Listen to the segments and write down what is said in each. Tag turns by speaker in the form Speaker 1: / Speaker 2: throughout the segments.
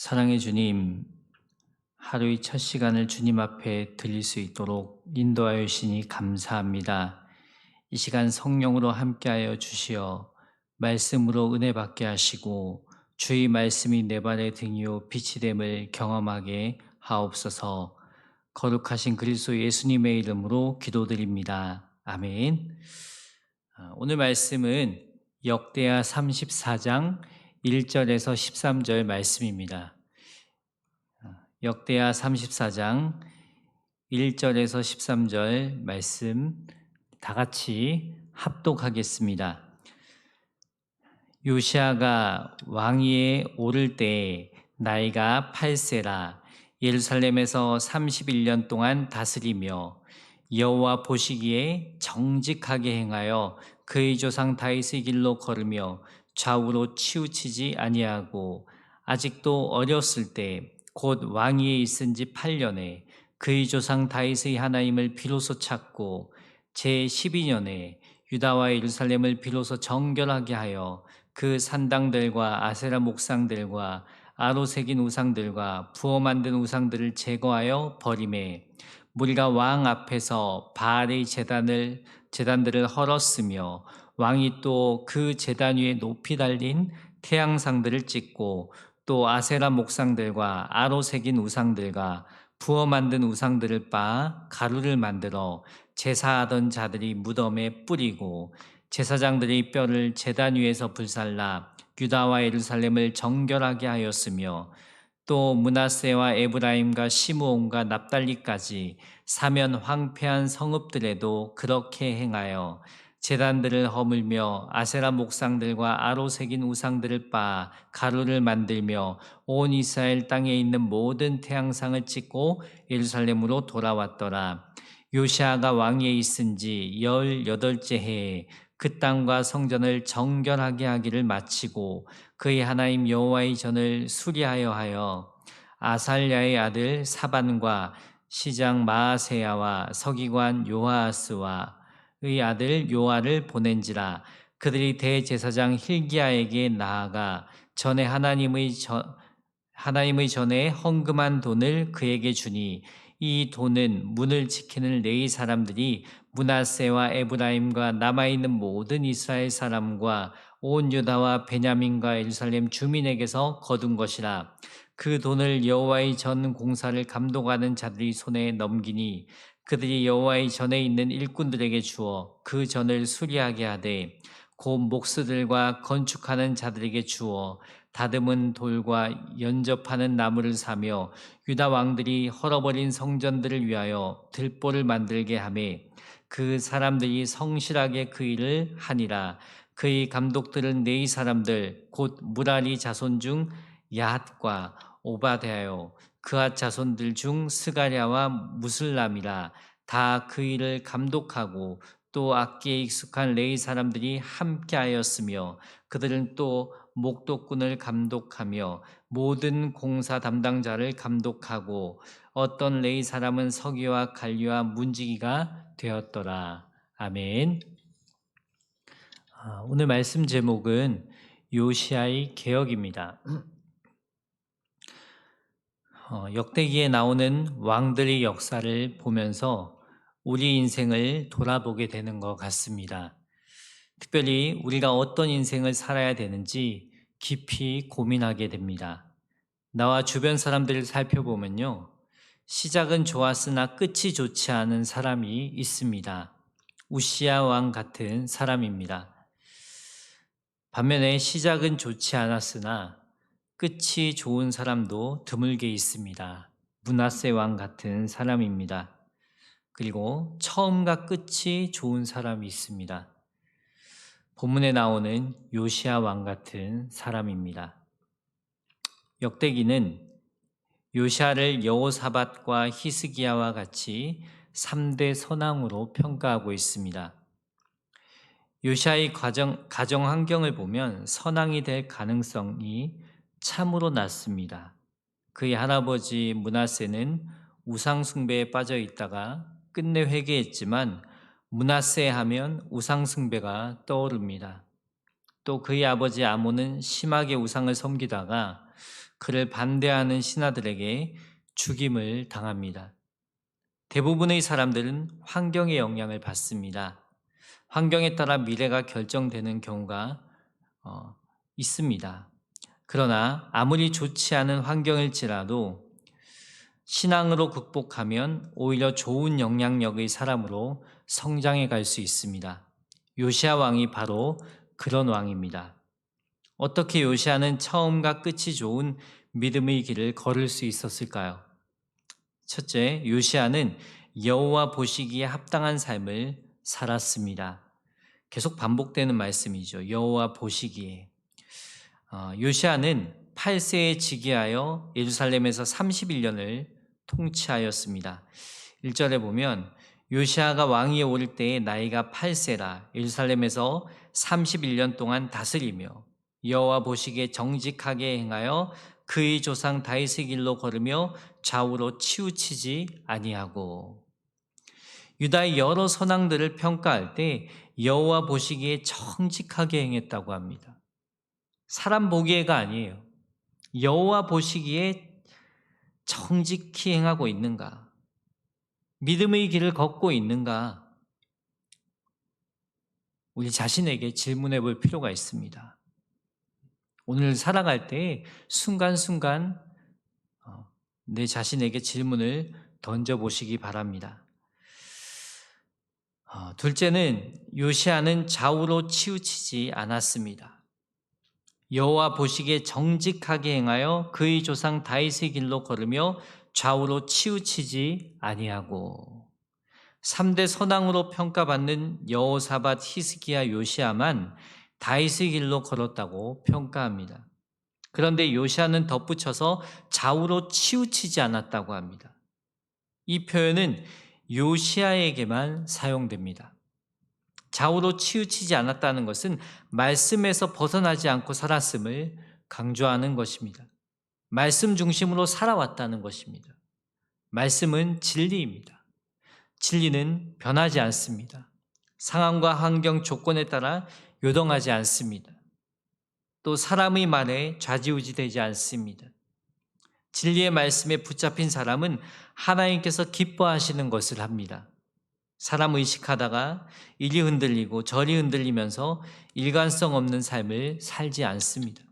Speaker 1: 사랑의 주님, 하루의 첫 시간을 주님 앞에 드릴 수 있도록 인도하여 주시니 감사합니다. 이 시간 성령으로 함께하여 주시어 말씀으로 은혜 받게 하시고 주의 말씀이 내 발의 등이요 빛이 됨을 경험하게 하옵소서. 거룩하신 그리스도 예수님의 이름으로 기도드립니다. 아멘. 오늘 말씀은 역대하 34장 1절에서 13절 말씀입니다. 역대하 34장 1절에서 13절 말씀 다 같이 합독하겠습니다. 요시아가 왕위에 오를 때 나이가 8세라 예루살렘에서 31년 동안 다스리며 여호와 보시기에 정직하게 행하여 그의 조상 다윗의 길로 걸으며 좌우로 치우치지 아니하고 아직도 어렸을 때 곧 왕위에 있은 지 8년에 그의 조상 다윗의 하나님을 비로소 찾고 제 12년에 유다와 예루살렘을 비로소 정결하게 하여 그 산당들과 아세라 목상들과 아로 새긴 우상들과 부어 만든 우상들을 제거하여 버리매 무리가 왕 앞에서 바알의 제단들을 헐었으며 왕이 또 그 제단 위에 높이 달린 태양상들을 찍고 또 아세라 목상들과 아로 새긴 우상들과 부어 만든 우상들을 빻아 가루를 만들어 제사하던 자들이 무덤에 뿌리고 제사장들이 뼈를 제단 위에서 불살라 유다와 예루살렘을 정결하게 하였으며 또 므낫세와 에브라임과 시므온과 납달리까지 사면 황폐한 성읍들에도 그렇게 행하여 제단들을 허물며 아세라 목상들과 아로 새긴 우상들을 빻아 가루를 만들며 온 이스라엘 땅에 있는 모든 태양상을 찍고 예루살렘으로 돌아왔더라. 요시아가 왕위에 있은 지 18째 해에 그 땅과 성전을 정결하게 하기를 마치고 그의 하나님 여호와의 전을 수리하여 하여 아살랴의 아들 사반과 시장 마아세야와 서기관 요하스와 의 아들 요아를 보낸지라. 그들이 대제사장 힐기야에게 나아가 전에 하나님의 전에 헌금한 돈을 그에게 주니 이 돈은 문을 지키는 레위 사람들이 므낫세와 에브라임과 남아있는 모든 이스라엘 사람과 온 유다와 베냐민과 예루살렘 주민에게서 거둔 것이라. 그 돈을 여호와의 전 공사를 감독하는 자들이 손에 넘기니 그들이 여호와의 전에 있는 일꾼들에게 주어 그 전을 수리하게 하되 곧 목수들과 건축하는 자들에게 주어 다듬은 돌과 연접하는 나무를 사며 유다 왕들이 헐어버린 성전들을 위하여 들보를 만들게 하매 그 사람들이 성실하게 그 일을 하니라. 그의 감독들은 네이 사람들 곧 무라리 자손 중 야핫과 오바데아요 그앗 자손들 중 스가랴와 무슬람이라. 다 그 일을 감독하고 또 악기에 익숙한 레위 사람들이 함께하였으며 그들은 또 목독꾼을 감독하며 모든 공사 담당자를 감독하고 어떤 레위 사람은 서기와 관리와 문지기가 되었더라. 아멘. 오늘 말씀 제목은 요시아의 개혁입니다. 역대기에 나오는 왕들의 역사를 보면서 우리 인생을 돌아보게 되는 것 같습니다. 특별히 우리가 어떤 인생을 살아야 되는지 깊이 고민하게 됩니다. 나와 주변 사람들을 살펴보면요. 시작은 좋았으나 끝이 좋지 않은 사람이 있습니다. 우시야 왕 같은 사람입니다. 반면에 시작은 좋지 않았으나 끝이 좋은 사람도 드물게 있습니다. 므낫세 왕 같은 사람입니다. 그리고 처음과 끝이 좋은 사람이 있습니다. 본문에 나오는 요시야 왕 같은 사람입니다. 역대기는 요시야를 여호사밧과 히스기야와 같이 3대 선왕으로 평가하고 있습니다. 요시야의 가정 환경을 보면 선왕이 될 가능성이 참으로 낮습니다. 그의 할아버지 므낫세는 우상 숭배에 빠져 있다가 끝내 회개했지만 므낫세 하면 우상 숭배가 떠오릅니다. 또 그의 아버지 아몬은 심하게 우상을 섬기다가 그를 반대하는 신하들에게 죽임을 당합니다. 대부분의 사람들은 환경의 영향을 받습니다. 환경에 따라 미래가 결정되는 경우가 있습니다. 그러나 아무리 좋지 않은 환경일지라도 신앙으로 극복하면 오히려 좋은 영향력의 사람으로 성장해 갈 수 있습니다. 요시야 왕이 바로 그런 왕입니다. 어떻게 요시야는 처음과 끝이 좋은 믿음의 길을 걸을 수 있었을까요? 첫째, 요시야는 여호와 보시기에 합당한 삶을 살았습니다. 계속 반복되는 말씀이죠. 여호와 보시기에. 요시야는 8세에 즉위하여 예루살렘에서 31년을 통치하였습니다. 1절에 보면 요시야가 왕위에 오를 때의 나이가 8세라 예루살렘에서 31년 동안 다스리며 여호와 보시기에 정직하게 행하여 그의 조상 다윗의 길로 걸으며 좌우로 치우치지 아니하고. 유다의 여러 선왕들을 평가할 때 여호와 보시기에 정직하게 행했다고 합니다. 사람 보기에가 아니에요. 여호와 보시기에 정직히 행하고 있는가? 믿음의 길을 걷고 있는가? 우리 자신에게 질문해 볼 필요가 있습니다. 오늘 살아갈 때 순간순간 내 자신에게 질문을 던져보시기 바랍니다. 둘째는 요시야는 좌우로 치우치지 않았습니다. 여호와 보시기에 정직하게 행하여 그의 조상 다윗의 길로 걸으며 좌우로 치우치지 아니하고. 3대 선왕으로 평가받는 여호사밧, 히스기야, 요시야만 다윗의 길로 걸었다고 평가합니다. 그런데 요시야는 덧붙여서 좌우로 치우치지 않았다고 합니다. 이 표현은 요시야에게만 사용됩니다. 좌우로 치우치지 않았다는 것은 말씀에서 벗어나지 않고 살았음을 강조하는 것입니다. 말씀 중심으로 살아왔다는 것입니다. 말씀은 진리입니다. 진리는 변하지 않습니다. 상황과 환경 조건에 따라 요동하지 않습니다. 또 사람의 말에 좌지우지되지 않습니다. 진리의 말씀에 붙잡힌 사람은 하나님께서 기뻐하시는 것을 합니다. 사람 의식하다가 이리 흔들리고 저리 흔들리면서 일관성 없는 삶을 살지 않습니다.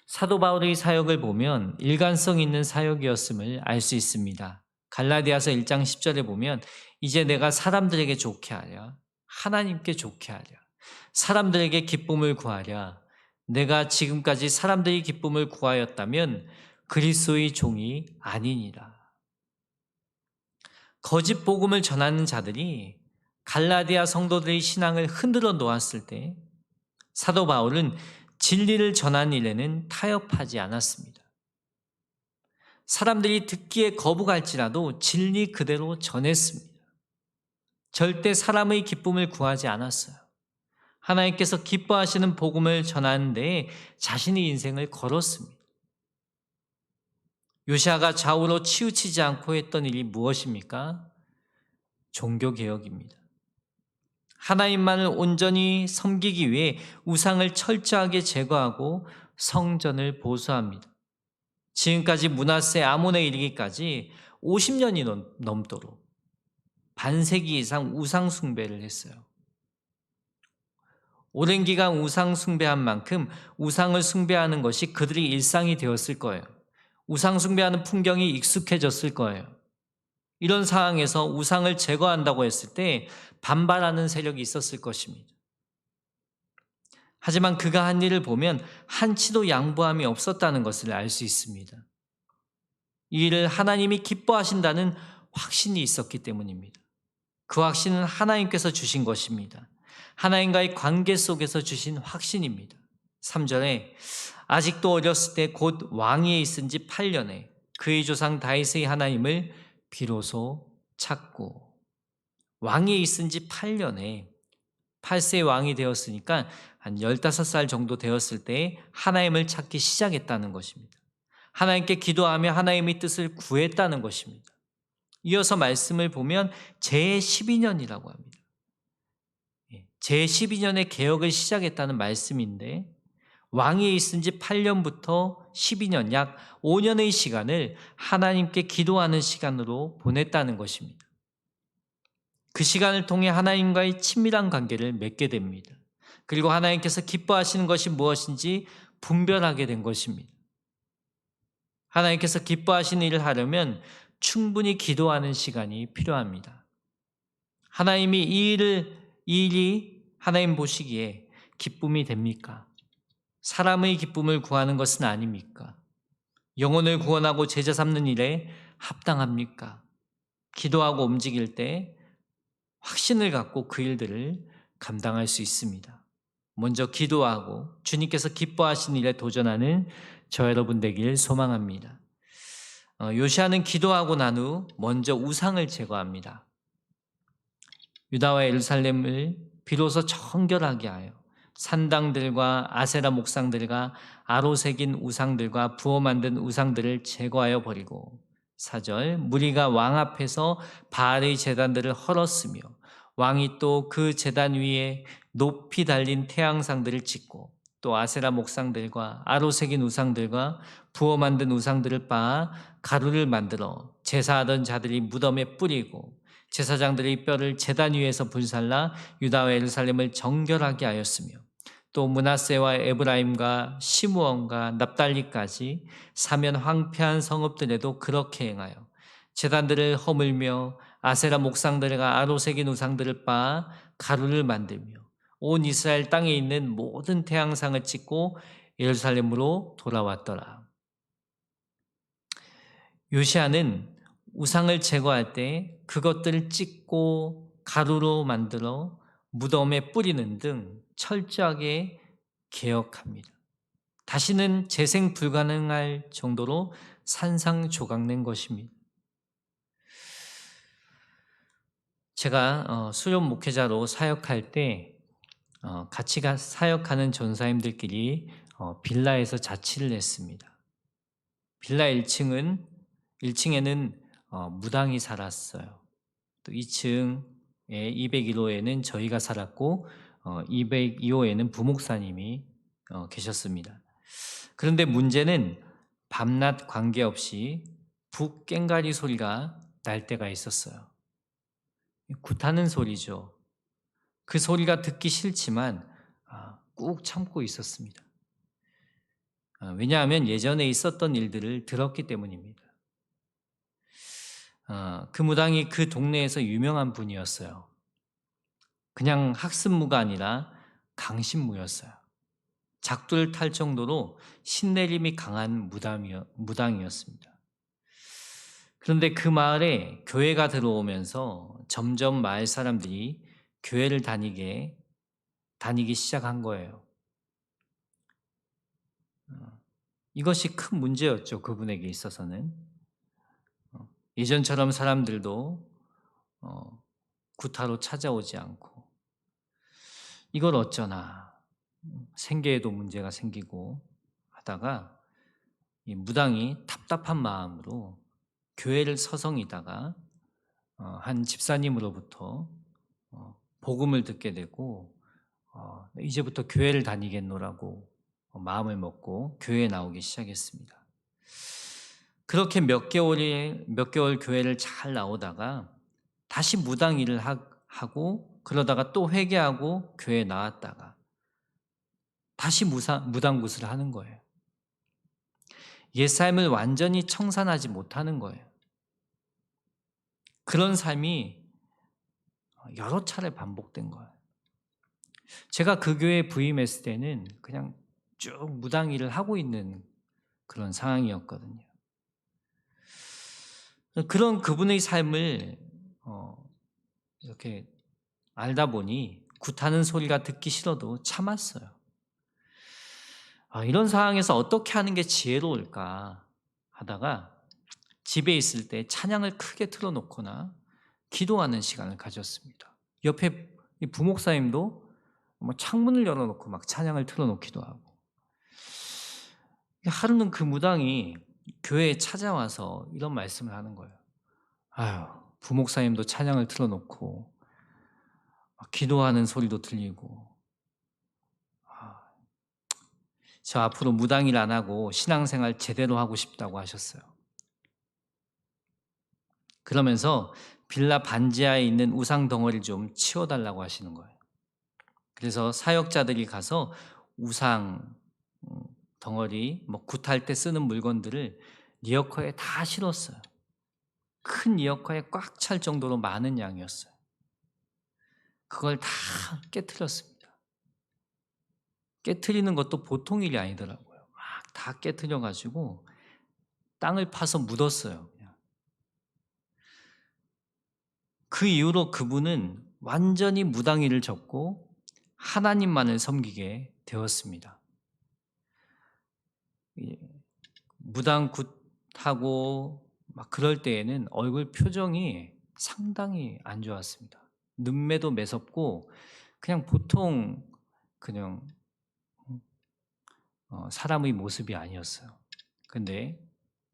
Speaker 1: 사도 바울의 사역을 보면 일관성 있는 사역이었음을 알 수 있습니다. 갈라디아서 1장 10절에 보면 이제 내가 사람들에게 좋게 하랴, 하나님께 좋게 하랴, 사람들에게 기쁨을 구하랴. 내가 지금까지 사람들의 기쁨을 구하였다면 그리스도의 종이 아니니라. 거짓 복음을 전하는 자들이 갈라디아 성도들의 신앙을 흔들어 놓았을 때 사도 바울은 진리를 전하는 일에는 타협하지 않았습니다. 사람들이 듣기에 거부갈지라도 진리 그대로 전했습니다. 절대 사람의 기쁨을 구하지 않았어요. 하나님께서 기뻐하시는 복음을 전하는 데에 자신의 인생을 걸었습니다. 요시야가 좌우로 치우치지 않고 했던 일이 무엇입니까? 종교개혁입니다. 하나님만을 온전히 섬기기 위해 우상을 철저하게 제거하고 성전을 보수합니다. 지금까지 므낫세 아몬에 이르기까지 50년이 넘도록 반세기 이상 우상 숭배를 했어요. 오랜 기간 우상 숭배한 만큼 우상을 숭배하는 것이 그들의 일상이 되었을 거예요. 우상 숭배하는 풍경이 익숙해졌을 거예요. 이런 상황에서 우상을 제거한다고 했을 때 반발하는 세력이 있었을 것입니다. 하지만 그가 한 일을 보면 한치도 양보함이 없었다는 것을 알 수 있습니다. 이 일을 하나님이 기뻐하신다는 확신이 있었기 때문입니다. 그 확신은 하나님께서 주신 것입니다. 하나님과의 관계 속에서 주신 확신입니다. 3절에 아직도 어렸을 때 곧 왕위에 있은 지 8년에 그의 조상 다윗의 하나님을 비로소 찾고. 왕위에 있은 지 8년에 8세 왕이 되었으니까 한 15살 정도 되었을 때 하나님을 찾기 시작했다는 것입니다. 하나님께 기도하며 하나님의 뜻을 구했다는 것입니다. 이어서 말씀을 보면 제12년이라고 합니다. 제12년의 개혁을 시작했다는 말씀인데 왕위에 있은 지 8년부터 12년, 약 5년의 시간을 하나님께 기도하는 시간으로 보냈다는 것입니다. 그 시간을 통해 하나님과의 친밀한 관계를 맺게 됩니다. 그리고 하나님께서 기뻐하시는 것이 무엇인지 분별하게 된 것입니다. 하나님께서 기뻐하시는 일을 하려면 충분히 기도하는 시간이 필요합니다. 하나님이 이 일이 하나님 보시기에 기쁨이 됩니까? 사람의 기쁨을 구하는 것은 아닙니까? 영혼을 구원하고 제자 삼는 일에 합당합니까? 기도하고 움직일 때 확신을 갖고 그 일들을 감당할 수 있습니다. 먼저 기도하고 주님께서 기뻐하시는 일에 도전하는 저 여러분 되길 소망합니다. 요시아는 기도하고 난 후 먼저 우상을 제거합니다. 유다와 예루살렘을 비로소 정결하게 하여 산당들과 아세라 목상들과 아로 새긴 우상들과 부어 만든 우상들을 제거하여 버리고 4절 무리가 왕 앞에서 바알의 제단들을 헐었으며 왕이 또 그 제단 위에 높이 달린 태양상들을 짓고 또 아세라 목상들과 아로 새긴 우상들과 부어 만든 우상들을 빻아 가루를 만들어 제사하던 자들이 무덤에 뿌리고 제사장들의 뼈를 제단 위에서 불살라 유다와 예루살렘을 정결하게 하였으며 또 므낫세와 에브라임과 시므온과 납달리까지 사면 황폐한 성읍들에도 그렇게 행하여 제단들을 허물며 아세라 목상들과 아로 새긴 우상들을 빻아 가루를 만들며 온 이스라엘 땅에 있는 모든 태양상을 찍고 예루살렘으로 돌아왔더라. 요시아는 우상을 제거할 때 그것들을 찢고 가루로 만들어 무덤에 뿌리는 등 철저하게 개혁합니다. 다시는 재생 불가능할 정도로 산상조각낸 것입니다. 제가 수련 목회자로 사역할 때 같이 사역하는 전사님들끼리 빌라에서 자취를 했습니다. 빌라 1층에는 무당이 살았어요. 또 2층에 201호에는 저희가 살았고 202호에는 부목사님이 계셨습니다. 그런데 문제는 밤낮 관계없이 북꽹가리 소리가 날 때가 있었어요. 굿하는 소리죠. 그 소리가 듣기 싫지만 꾹 참고 있었습니다. 왜냐하면 예전에 있었던 일들을 들었기 때문입니다. 그 무당이 그 동네에서 유명한 분이었어요. 그냥 학습무가 아니라 강신무였어요. 작두를 탈 정도로 신내림이 강한 무당이었습니다. 그런데 그 마을에 교회가 들어오면서 점점 마을 사람들이 교회를 다니기 시작한 거예요. 이것이 큰 문제였죠. 그분에게 있어서는. 예전처럼 사람들도 구타로 찾아오지 않고 이걸 어쩌나 생계에도 문제가 생기고 하다가 이 무당이 답답한 마음으로 교회를 서성이다가 한 집사님으로부터 복음을 듣게 되고 이제부터 교회를 다니겠노라고 마음을 먹고 교회에 나오기 시작했습니다. 그렇게 몇 개월 교회를 잘 나오다가 다시 무당 일을 하고 그러다가 또 회개하고 교회에 나왔다가 다시 무당굿을 하는 거예요. 옛삶을 완전히 청산하지 못하는 거예요. 그런 삶이 여러 차례 반복된 거예요. 제가 그 교회에 부임했을 때는 그냥 쭉 무당 일을 하고 있는 그런 상황이었거든요. 그런 그분의 삶을 이렇게 알다 보니 굿하는 소리가 듣기 싫어도 참았어요. 이런 상황에서 어떻게 하는 게 지혜로울까 하다가 집에 있을 때 찬양을 크게 틀어놓거나 기도하는 시간을 가졌습니다. 옆에 이 부목사님도 창문을 열어놓고 막 찬양을 틀어놓기도 하고 하루는 그 무당이 교회에 찾아와서 이런 말씀을 하는 거예요. 아유, 부목사님도 찬양을 틀어놓고 기도하는 소리도 들리고 저 앞으로 무당일 안 하고 신앙생활 제대로 하고 싶다고 하셨어요. 그러면서 빌라 반지하에 있는 우상 덩어리를 좀 치워달라고 하시는 거예요. 그래서 사역자들이 가서 우상 덩어리, 굿할 때 쓰는 물건들을 리어커에 다 실었어요. 큰 리어커에 꽉 찰 정도로 많은 양이었어요. 그걸 다 깨트렸습니다. 깨트리는 것도 보통 일이 아니더라고요. 막 다 깨트려가지고 땅을 파서 묻었어요. 그냥. 그 이후로 그분은 완전히 무당일을 접고 하나님만을 섬기게 되었습니다. 무당 굿하고 막 그럴 때에는 얼굴 표정이 상당히 안 좋았습니다. 눈매도 매섭고 그냥 보통 그냥 사람의 모습이 아니었어요. 근데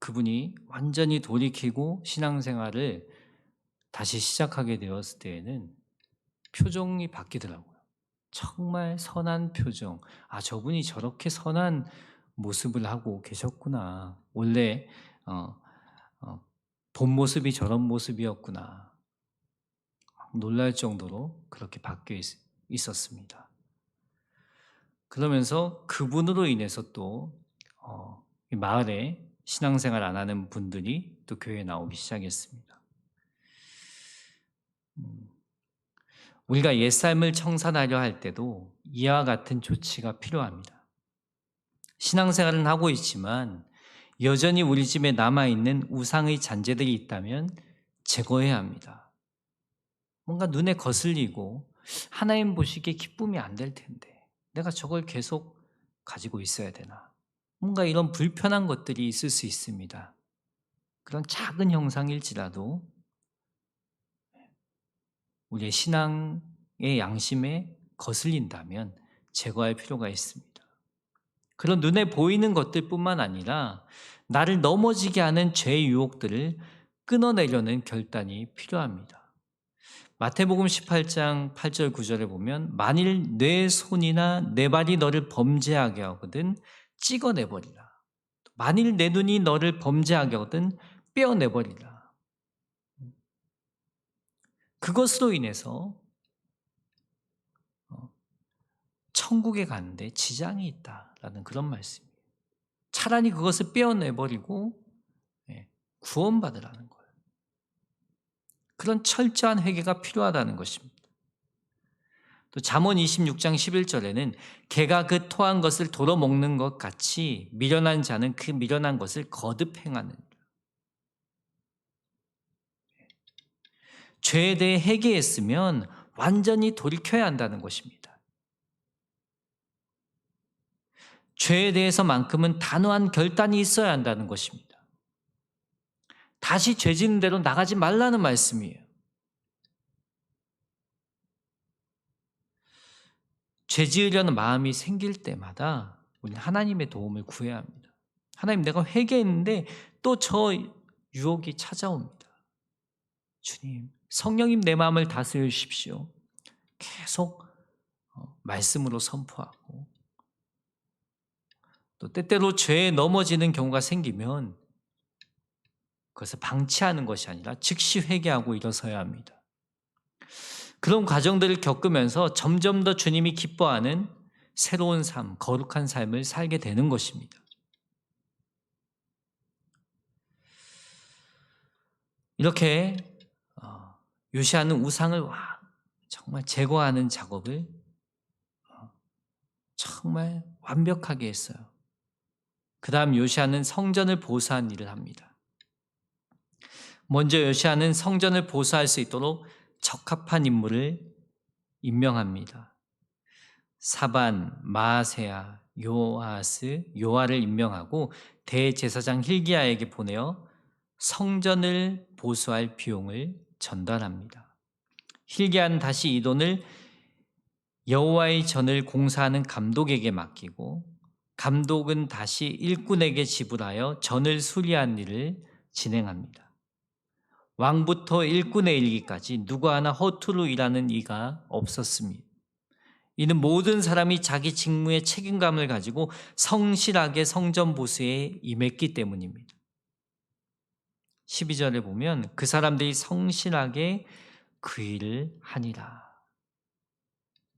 Speaker 1: 그분이 완전히 돌이키고 신앙생활을 다시 시작하게 되었을 때에는 표정이 바뀌더라고요. 정말 선한 표정. 아, 저분이 저렇게 선한 모습을 하고 계셨구나. 원래 본 모습이 저런 모습이었구나. 놀랄 정도로 그렇게 바뀌어 있었습니다. 그러면서 그분으로 인해서 또 이 마을에 신앙생활 안 하는 분들이 또 교회에 나오기 시작했습니다. 우리가 옛삶을 청산하려 할 때도 이와 같은 조치가 필요합니다. 신앙생활은 하고 있지만 여전히 우리 집에 남아있는 우상의 잔재들이 있다면 제거해야 합니다. 뭔가 눈에 거슬리고 하나님 보시기에 기쁨이 안 될 텐데 내가 저걸 계속 가지고 있어야 되나? 뭔가 이런 불편한 것들이 있을 수 있습니다. 그런 작은 형상일지라도 우리의 신앙의 양심에 거슬린다면 제거할 필요가 있습니다. 그런 눈에 보이는 것들뿐만 아니라 나를 넘어지게 하는 죄의 유혹들을 끊어내려는 결단이 필요합니다. 마태복음 18장 8절 9절에 보면 만일 내 손이나 내 발이 너를 범죄하게 하거든 찍어내버리라. 만일 내 눈이 너를 범죄하게 하거든 빼어내버리라. 그것으로 인해서 천국에 가는데 지장이 있다라는 그런 말씀이에요. 차라리 그것을 빼어내버리고 구원받으라는 거예요. 그런 철저한 회개가 필요하다는 것입니다. 또 잠언 26장 11절에는 개가 그 토한 것을 도로 먹는 것 같이 미련한 자는 그 미련한 것을 거듭 행하는. 죄에 대해 회개했으면 완전히 돌이켜야 한다는 것입니다. 죄에 대해서만큼은 단호한 결단이 있어야 한다는 것입니다. 다시 죄 짓는 대로 나가지 말라는 말씀이에요. 죄 지으려는 마음이 생길 때마다 우리는 하나님의 도움을 구해야 합니다. 하나님, 내가 회개했는데 또 저 유혹이 찾아옵니다. 주님, 성령님 내 마음을 다스려 주십시오. 계속 말씀으로 선포하고 또 때때로 죄에 넘어지는 경우가 생기면 그것을 방치하는 것이 아니라 즉시 회개하고 일어서야 합니다. 그런 과정들을 겪으면서 점점 더 주님이 기뻐하는 새로운 삶, 거룩한 삶을 살게 되는 것입니다. 이렇게 요시아는 우상을 정말 제거하는 작업을 정말 완벽하게 했어요. 그 다음 요시아는 성전을 보수한 일을 합니다. 먼저 요시아는 성전을 보수할 수 있도록 적합한 인물을 임명합니다. 사반, 마아세야, 요아스, 요아를 임명하고 대제사장 hil기야에게 보내어 성전을 보수할 비용을 전달합니다. hil기야는 다시 이 돈을 여호와의 전을 공사하는 감독에게 맡기고 감독은 다시 일꾼에게 지불하여 전을 수리한 일을 진행합니다. 왕부터 일꾼에 이르기까지 누구 하나 허투루 일하는 이가 없었습니다. 이는 모든 사람이 자기 직무에 책임감을 가지고 성실하게 성전 보수에 임했기 때문입니다. 12절에 보면 그 사람들이 성실하게 그 일을 하니라.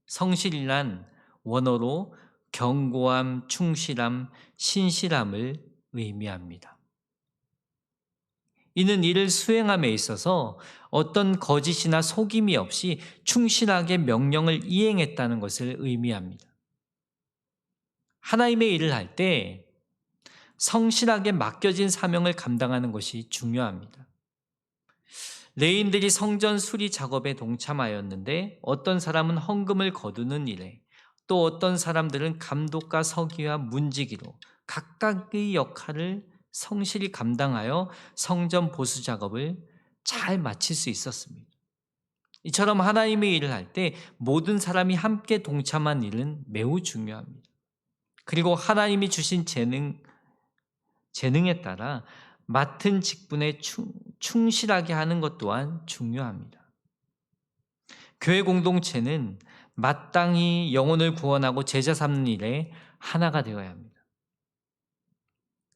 Speaker 1: 성실이란 원어로 견고함, 충실함, 신실함을 의미합니다. 이는 이를 수행함에 있어서 어떤 거짓이나 속임이 없이 충실하게 명령을 이행했다는 것을 의미합니다. 하나님의 일을 할 때 성실하게 맡겨진 사명을 감당하는 것이 중요합니다. 레위인들이 성전 수리 작업에 동참하였는데 어떤 사람은 헌금을 거두는 일에, 또 어떤 사람들은 감독과 서기와 문지기로 각각의 역할을 성실히 감당하여 성전 보수 작업을 잘 마칠 수 있었습니다. 이처럼 하나님의 일을 할 때 모든 사람이 함께 동참한 일은 매우 중요합니다. 그리고 하나님이 주신 재능에 따라 맡은 직분에 충실하게 하는 것 또한 중요합니다. 교회 공동체는 마땅히 영혼을 구원하고 제자 삼는 일에 하나가 되어야 합니다.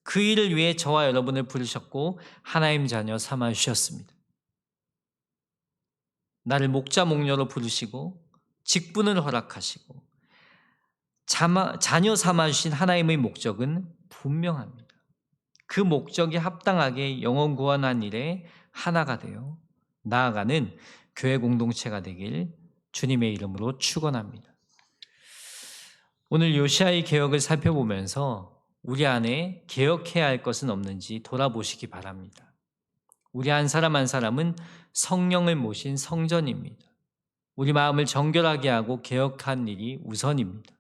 Speaker 1: 그 일을 위해 저와 여러분을 부르셨고 하나님 자녀 삼아 주셨습니다. 나를 목자 목녀로 부르시고 직분을 허락하시고 자녀 삼아 주신 하나님의 목적은 분명합니다. 그 목적에 합당하게 영혼 구원한 일에 하나가 되어 나아가는 교회 공동체가 되길 주님의 이름으로 축원합니다. 오늘 요시아의 개혁을 살펴보면서 우리 안에 개혁해야 할 것은 없는지 돌아보시기 바랍니다. 우리 한 사람 한 사람은 성령을 모신 성전입니다. 우리 마음을 정결하게 하고 개혁한 일이 우선입니다.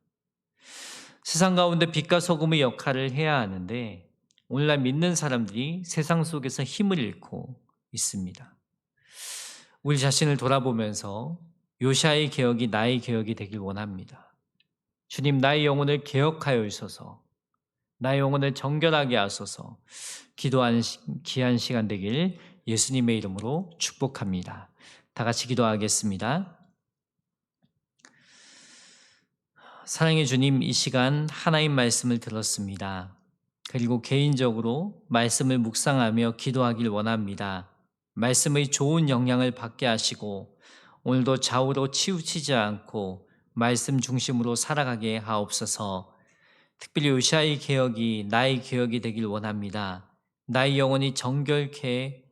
Speaker 1: 세상 가운데 빛과 소금의 역할을 해야 하는데 오늘날 믿는 사람들이 세상 속에서 힘을 잃고 있습니다. 우리 자신을 돌아보면서 요시아의 개혁이 나의 개혁이 되길 원합니다. 주님, 나의 영혼을 개혁하여 주소서, 나의 영혼을 정결하게 하소서. 기도하는 귀한 시간 되길 예수님의 이름으로 축복합니다. 다 같이 기도하겠습니다. 사랑의 주님, 이 시간 하나님 말씀을 들었습니다. 그리고 개인적으로 말씀을 묵상하며 기도하길 원합니다. 말씀의 좋은 영향을 받게 하시고 오늘도 좌우로 치우치지 않고 말씀 중심으로 살아가게 하옵소서. 특별히 요시아의 개혁이 나의 개혁이 되길 원합니다. 나의 영혼이 정결케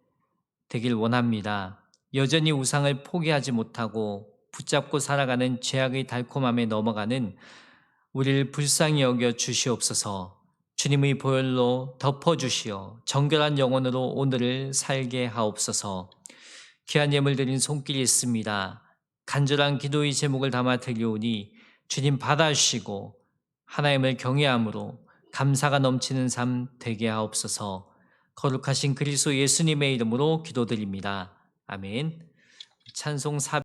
Speaker 1: 되길 원합니다. 여전히 우상을 포기하지 못하고 붙잡고 살아가는 죄악의 달콤함에 넘어가는 우리를 불쌍히 여겨 주시옵소서. 주님의 보혈로 덮어주시어 정결한 영혼으로 오늘을 살게 하옵소서. 귀한 예물 드린 손길이 있습니다. 간절한 기도의 제목을 담아 드리오니 주님 받아주시고 하나님을 경외함으로 감사가 넘치는 삶 되게 하옵소서. 거룩하신 그리스도 예수님의 이름으로 기도드립니다. 아멘. 찬송 4